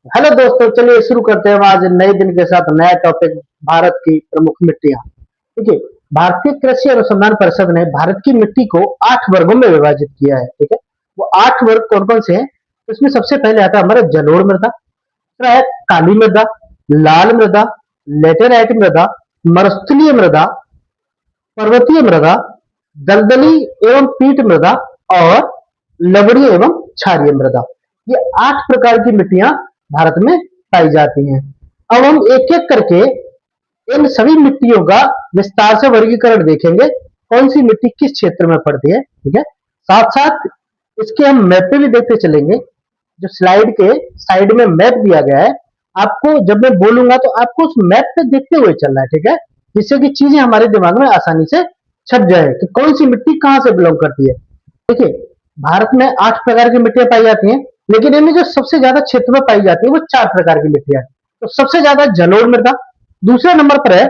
Hello दोस्तों, चलिए शुरू करते हैं आज नए दिन के साथ नया टॉपिक। भारत की प्रमुख मिट्टियां। ठीक है। भारतीय कृषि अनुसंधान परिषद ने भारत की मिट्टी को 8 वर्गों में विभाजित किया है। ठीक है। वो 8 वर्ग कौन कौन से हैं? तो इसमें सबसे पहले आता है हमारा जलोढ़ मृदा, दूसरा है काली मृदा, लाल मृदा, लेटेराइट मृदा, मरुस्थलीय मृदा, पर्वतीय मृदा, दलदली एवं पीट मृदा और लवणीय एवं क्षारीय मृदा। ये 8 प्रकार की मिट्टियां भारत में पाई जाती हैं। अब हम एक एक करके इन सभी मिट्टियों का विस्तार से वर्गीकरण देखेंगे, कौन सी मिट्टी किस क्षेत्र में पड़ती है। ठीक है। साथ साथ इसके हम मैप पे भी देखते चलेंगे। जो स्लाइड के साइड में मैप दिया गया है, आपको जब मैं बोलूंगा तो आपको उस मैप पे देखते हुए चलना है। ठीक है। जिससे कि चीजें हमारे दिमाग में आसानी से छप जाए कि कौन सी मिट्टी कहां से बिलोंग करती है। देखिए, भारत में 8 प्रकार की मिट्टियां पाई जाती हैं, लेकिन इनमें जो सबसे ज्यादा क्षेत्र में पाई जाती है वो 4 प्रकार की मिट्टियां हैं। तो सबसे ज्यादा जलोढ़ मृदा, दूसरे नंबर पर है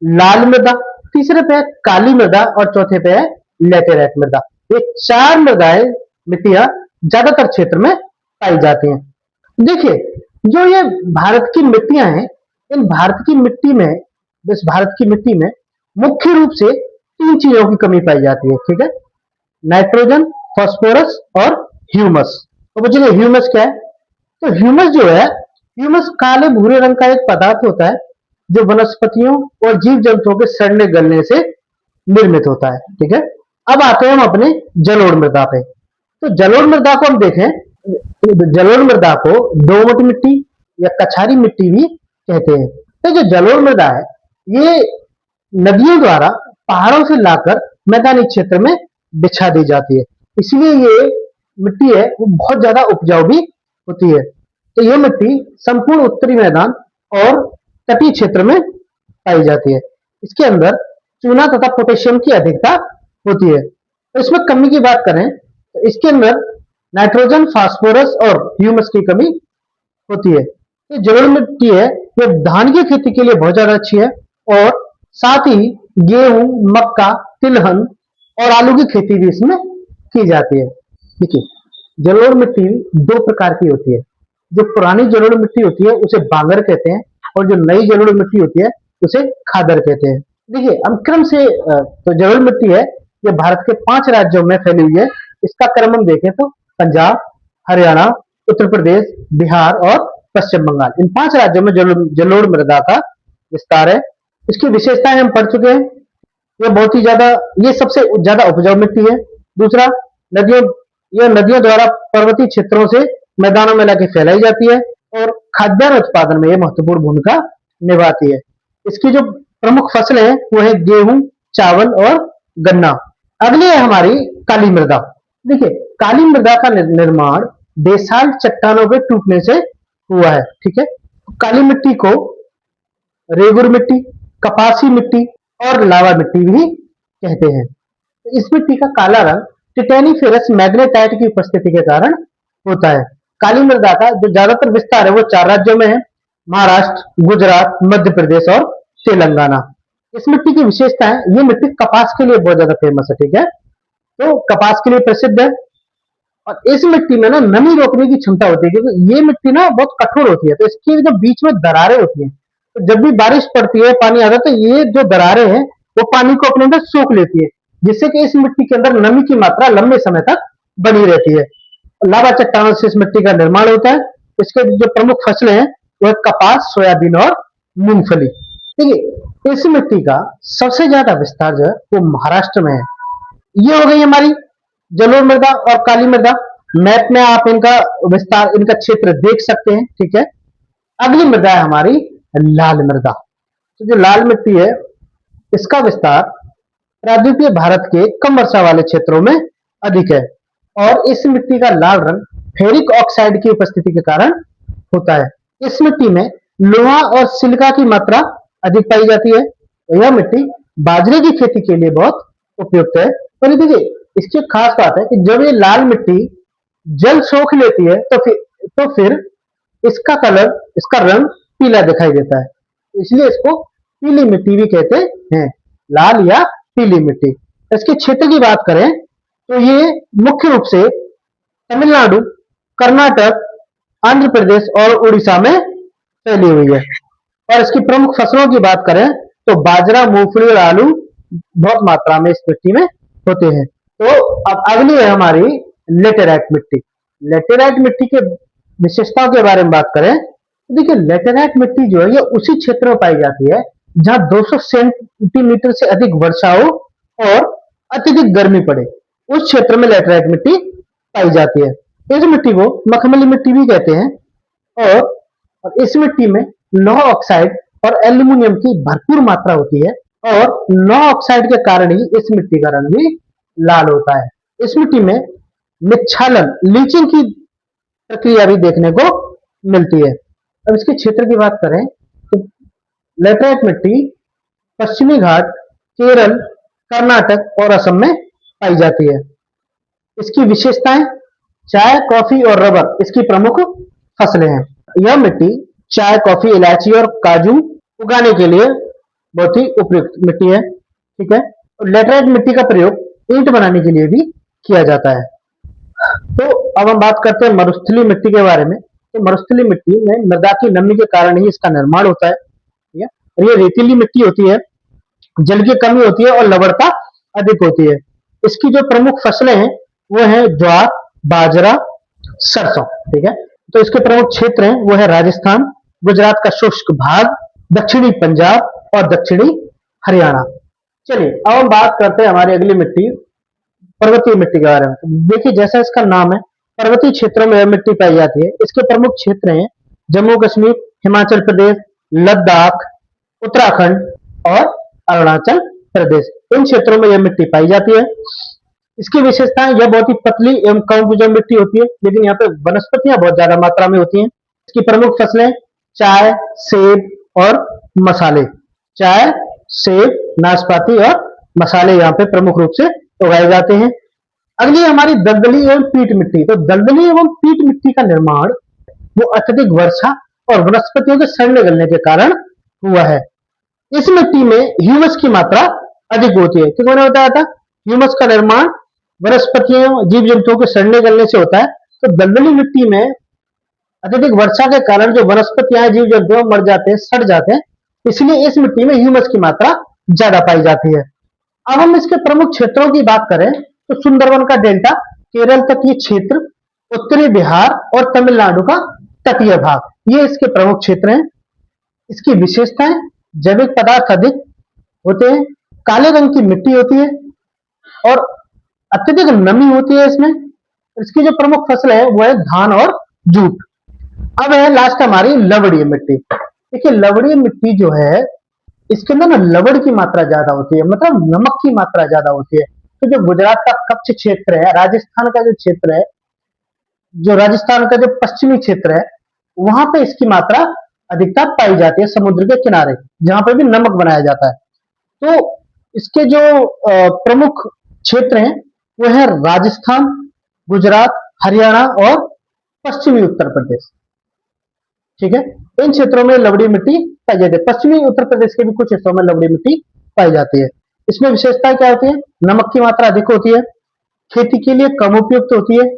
लाल मृदा, तीसरे पे है काली मृदा और चौथे पे है लेटेराइट मृदा। ये 4 मृदाएं मिट्टियां ज्यादातर क्षेत्र में पाई जाती हैं। देखिए, जो ये भारत की मिट्टियां हैं, इन भारत की मिट्टी में इस भारत की मिट्टी में मुख्य रूप से 3 चीजों की कमी पाई जाती है। ठीक है। नाइट्रोजन, फास्फोरस और ह्यूमस। तो बच्चों, ह्यूमस क्या है? तो ह्यूमस जो है, ह्यूमस काले भूरे रंग का एक पदार्थ होता है जो वनस्पतियों और जीव जंतुओं के सड़ने गलने से निर्मित होता है। ठीक है। अब आते हैं हम अपने जलोढ़ मृदा पे। तो जलोढ़ मृदा को हम देखें, तो जलोढ़ मृदा को दोमट मिट्टी या कछारी मिट्टी भी कहते हैं। तो जो जलोढ़ मृदा है, ये नदियों द्वारा पहाड़ों से लाकर मैदानी क्षेत्र में बिछा दी जाती है। इसलिए ये मिट्टी है वो बहुत ज्यादा उपजाऊ भी होती है। तो ये मिट्टी संपूर्ण उत्तरी मैदान और तटीय क्षेत्र में पाई जाती है। इसके अंदर चूना तथा पोटेशियम की अधिकता होती है। तो इसमें कमी की बात करें तो इसके अंदर नाइट्रोजन, फास्फोरस और ह्यूमस की कमी होती है। ये जलोढ़ मिट्टी है, ये धान की खेती के लिए बहुत ज्यादा अच्छी है और साथ ही गेहूं, मक्का, तिलहन और आलू की खेती भी इसमें की जाती है। देखिए, जलोढ़ मिट्टी 2 प्रकार की होती है। जो पुरानी जलोढ़ मिट्टी होती है उसे बांगर कहते हैं और जो नई जलोढ़ मिट्टी होती है उसे खादर कहते हैं। देखिए, हम क्रम से तो जलोढ़ मिट्टी है ये भारत के 5 राज्यों में फैली हुई है। इसका क्रम हम देखें तो पंजाब, हरियाणा, उत्तर प्रदेश, बिहार और पश्चिम बंगाल, इन 5 राज्यों में जलोढ़ मृदा का विस्तार है। इसकी विशेषताएं हम पढ़ चुके हैं। ये बहुत ही ज्यादा, ये सबसे ज्यादा उपजाऊ मिट्टी है। दूसरा, नदियों यह नदियों द्वारा पर्वतीय क्षेत्रों से मैदानों में लाके फैलाई जाती है और खाद्यान्न उत्पादन में यह महत्वपूर्ण भूमिका निभाती है। इसकी जो प्रमुख फसलें हैं वो है गेहूं, चावल और गन्ना। अगली है हमारी काली मृदा। देखिए, काली मृदा का निर्माण बेसाल्ट चट्टानों के टूटने से हुआ है। ठीक है। काली मिट्टी को रेगुर मिट्टी, कपासी मिट्टी और लावा मिट्टी भी कहते हैं। इस मिट्टी का काला रंग टिटेनिफेरस मैग्नेटाइट की उपस्थिति के कारण होता है। काली मृदा का जो ज्यादातर विस्तार है वो 4 राज्यों में है, महाराष्ट्र, गुजरात, मध्य प्रदेश और तेलंगाना। इस मिट्टी की विशेषता है, ये मिट्टी कपास के लिए बहुत ज्यादा फेमस है। ठीक है। तो कपास के लिए प्रसिद्ध है और इस मिट्टी में ना नमी रोकने की क्षमता होती है, क्योंकि ये मिट्टी ना बहुत कठोर होती है। तो इसके जो बीच में दरारें होती हैं, तो जब भी बारिश पड़ती है, पानी आता है, तो ये जो दरारें हैं वो पानी को अपने अंदर सोख लेती है, जिससे कि इस मिट्टी के अंदर नमी की मात्रा लंबे समय तक बनी रहती है। लावा चट्टानों से इस मिट्टी का निर्माण होता है। इसके जो प्रमुख फसलें हैं वो है कपास, सोयाबीन और मूंगफली। देखिए, इस मिट्टी का सबसे ज्यादा विस्तार जो है वो महाराष्ट्र में है। ये हो गई हमारी जलोढ़ मृदा और काली मृदा। मैप में आप इनका विस्तार, इनका क्षेत्र देख सकते हैं। ठीक है। अगली मृदा है हमारी लाल मृदा। तो जो लाल मिट्टी है इसका विस्तार प्रायद्वीपीय भारत के कम वर्षा वाले क्षेत्रों में अधिक है और इस मिट्टी का लाल रंग फेरिक ऑक्साइड की उपस्थिति के कारण होता है। इस मिट्टी में लोहा और सिलिका की मात्रा अधिक पाई जाती है। तो यह मिट्टी बाजरे की खेती के लिए बहुत उपयुक्त है। पर देखिए, इसकी खास बात है कि जब ये लाल मिट्टी जल सोख लेती है तो फिर इसका कलर, इसका रंग पीला दिखाई देता है। इसलिए इसको पीली मिट्टी भी कहते हैं, लाल या पीली मिट्टी। इसके क्षेत्र की बात करें तो ये मुख्य रूप से तमिलनाडु, कर्नाटक, आंध्र प्रदेश और उड़ीसा में फैली हुई है। और इसकी प्रमुख फसलों की बात करें तो बाजरा, मूंगफली और आलू बहुत मात्रा में इस मिट्टी में होते हैं। तो अब अगली है हमारी लेटेराइट मिट्टी। लेटेराइट मिट्टी के विशेषताओं के बारे में बात करें तो देखिए, लेटेराइट मिट्टी जो है ये उसी क्षेत्र में पाई जाती है जहां 200 सेंटीमीटर से अधिक वर्षा हो और अत्यधिक गर्मी पड़े। उस क्षेत्र में लेटेराइट मिट्टी पाई जाती है। इस मिट्टी को मखमली मिट्टी भी कहते हैं। और इस मिट्टी में लौह ऑक्साइड और एल्यूमिनियम की भरपूर मात्रा होती है और लौह ऑक्साइड के कारण ही इस मिट्टी का रंग भी लाल होता है। इस मिट्टी में मिच्छालन, लीचिंग की प्रक्रिया भी देखने को मिलती है। अब इसके क्षेत्र की बात करें तो लेटेराइट मिट्टी पश्चिमी घाट, केरल, कर्नाटक और असम में पाई जाती है। इसकी विशेषताएं चाय, कॉफी और रबर इसकी प्रमुख फसलें हैं। यह मिट्टी चाय, कॉफी, इलायची और काजू उगाने के लिए बहुत ही उपयुक्त मिट्टी है। ठीक है। और लेटेराइट मिट्टी का प्रयोग ईंट बनाने के लिए भी किया जाता है। तो अब हम बात करते हैं मरुस्थलीय मिट्टी के बारे में। तो मरुस्थलीय मिट्टी में मृदा की नमी के कारण ही इसका निर्माण होता है। ठीक है। और ये रेतीली मिट्टी होती है, जल की कमी होती है और लवणता अधिक होती है। इसकी जो प्रमुख फसलें हैं वो है ज्वार, बाजरा, सरसों। ठीक है। तो इसके प्रमुख क्षेत्र हैं वो है राजस्थान, गुजरात का शुष्क भाग, दक्षिणी पंजाब और दक्षिणी हरियाणा। चलिए अब हम बात करते हैं हमारी अगली मिट्टी, पर्वतीय मिट्टी के बारे में। देखिए, जैसा इसका नाम है, पर्वतीय क्षेत्रों में यह मिट्टी पाई जाती है। इसके प्रमुख क्षेत्र हैं जम्मू कश्मीर, हिमाचल प्रदेश, लद्दाख, उत्तराखंड और अरुणाचल प्रदेश। इन क्षेत्रों में यह मिट्टी पाई जाती है। इसकी विशेषताएं, यह बहुत ही पतली एवं कम उपजाऊ मिट्टी होती है, लेकिन यहाँ पे वनस्पतियां बहुत ज्यादा मात्रा में होती हैं। इसकी प्रमुख फसलें चाय, सेब और मसाले। चाय, सेब, नाशपाती और मसाले यहाँ पे प्रमुख रूप से उगाए जाते हैं। अगली हमारी दलदली एवं पीट मिट्टी। तो दलदली एवं पीट मिट्टी का निर्माण वो अत्यधिक वर्षा और वनस्पतियों के सड़ने गलने के कारण हुआ है। इस मिट्टी में ह्यूमस की मात्रा अधिक होती है, क्योंकि मैंने बताया था ह्यूमस का निर्माण वनस्पतियों, जीव जंतुओं के सड़ने गलने से होता है। तो दलदली मिट्टी में अत्यधिक वर्षा के कारण जो वनस्पतियां, जीव जंतु मर जाते हैं, सड़ जाते हैं, इसलिए इस मिट्टी में ह्यूमस की मात्रा ज्यादा पाई जाती है। अब हम इसके प्रमुख क्षेत्रों की बात करें तो सुंदरवन का डेल्टा, केरल तक ये क्षेत्र, उत्तरी बिहार और तमिलनाडु का तटीय भाग, ये इसके प्रमुख क्षेत्र हैं। इसकी विशेषताएं, जैविक पदार्थ अधिक होते हैं, काले रंग की मिट्टी होती है और अत्यधिक नमी होती है इसमें। इसकी जो प्रमुख फसल है वो है धान और जूट। अब है लास्ट हमारी लवणीय मिट्टी। देखिए, लवणीय मिट्टी जो है इसके अंदर ना लवण की मात्रा ज्यादा होती है, मतलब नमक की मात्रा ज्यादा होती है। तो जो गुजरात का कच्छ क्षेत्र है, राजस्थान का जो क्षेत्र है, जो राजस्थान का जो पश्चिमी क्षेत्र है, वहां पे इसकी मात्रा अधिकता पाई जाती है, समुद्र के किनारे जहां पर भी नमक बनाया जाता है। तो इसके जो प्रमुख क्षेत्र हैं वो है राजस्थान, गुजरात, हरियाणा और पश्चिमी उत्तर प्रदेश। ठीक है। इन क्षेत्रों में लवणीय मिट्टी पाई जाती है। पश्चिमी उत्तर प्रदेश के भी कुछ हिस्सों में लवणीय मिट्टी पाई जाती है। इसमें विशेषता क्या होती है? नमक की मात्रा अधिक होती है, खेती के लिए कम उपयुक्त होती है,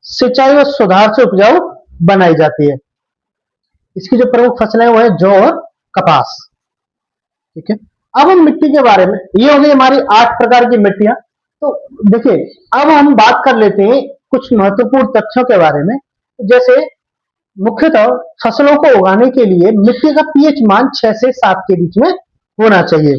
सिंचाई और सुधार से उपजाऊ बनाई जाती है। इसकी जो प्रमुख फसलें वो है जौ और कपास। ठीक है। अब हम मिट्टी के बारे में, ये हो गई हमारी 8 प्रकार की मिट्टियां। तो देखिए, अब हम बात कर लेते हैं कुछ महत्वपूर्ण तथ्यों के बारे में। जैसे मुख्यतः फसलों को उगाने के लिए मिट्टी का पीएच मान 6 से 7 के बीच में होना चाहिए।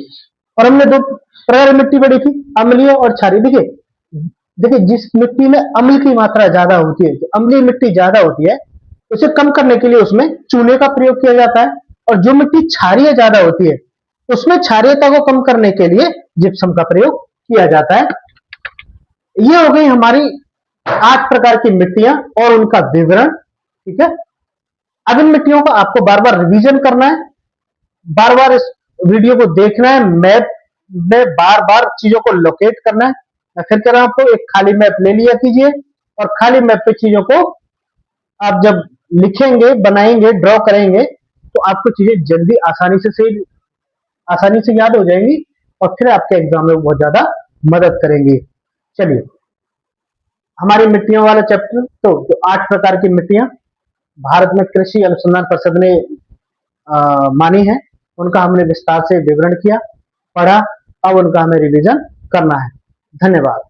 और हमने 2 प्रकार की मिट्टी पढ़ी थी, अम्लीय और क्षारीय। देखिए, जिस मिट्टी में अम्ल की मात्रा ज्यादा होती है, जो अम्लीय मिट्टी ज्यादा होती है, उसे कम करने के लिए उसमें चूने का प्रयोग किया जाता है। और जो मिट्टी क्षारीय ज्यादा होती है, उसमें क्षारीयता को कम करने के लिए जिप्सम का प्रयोग किया जाता है। ये हो गई हमारी 8 प्रकार की मिट्टियां और उनका विवरण। ठीक है। अब इन मिट्टियों को आपको बार बार रिवीजन करना है, बार बार इस वीडियो को देखना है, मैप में बार बार चीजों को लोकेट करना है। मैं फिर कह रहा हूं आपको, एक खाली मैप ले लिया कीजिए और खाली मैप पे चीजों को आप जब लिखेंगे, बनाएंगे, ड्रॉ करेंगे, तो आपको चीजें जल्दी आसानी से याद हो जाएंगी और फिर आपके एग्जाम में बहुत ज्यादा मदद करेंगे। चलिए, हमारी मिट्टियों वाला चैप्टर, तो 8 प्रकार की मिट्टियां, भारत में कृषि अनुसंधान परिषद ने मानी है, उनका हमने विस्तार से विवरण किया, पढ़ा। अब उनका हमें रिवीजन करना है। धन्यवाद।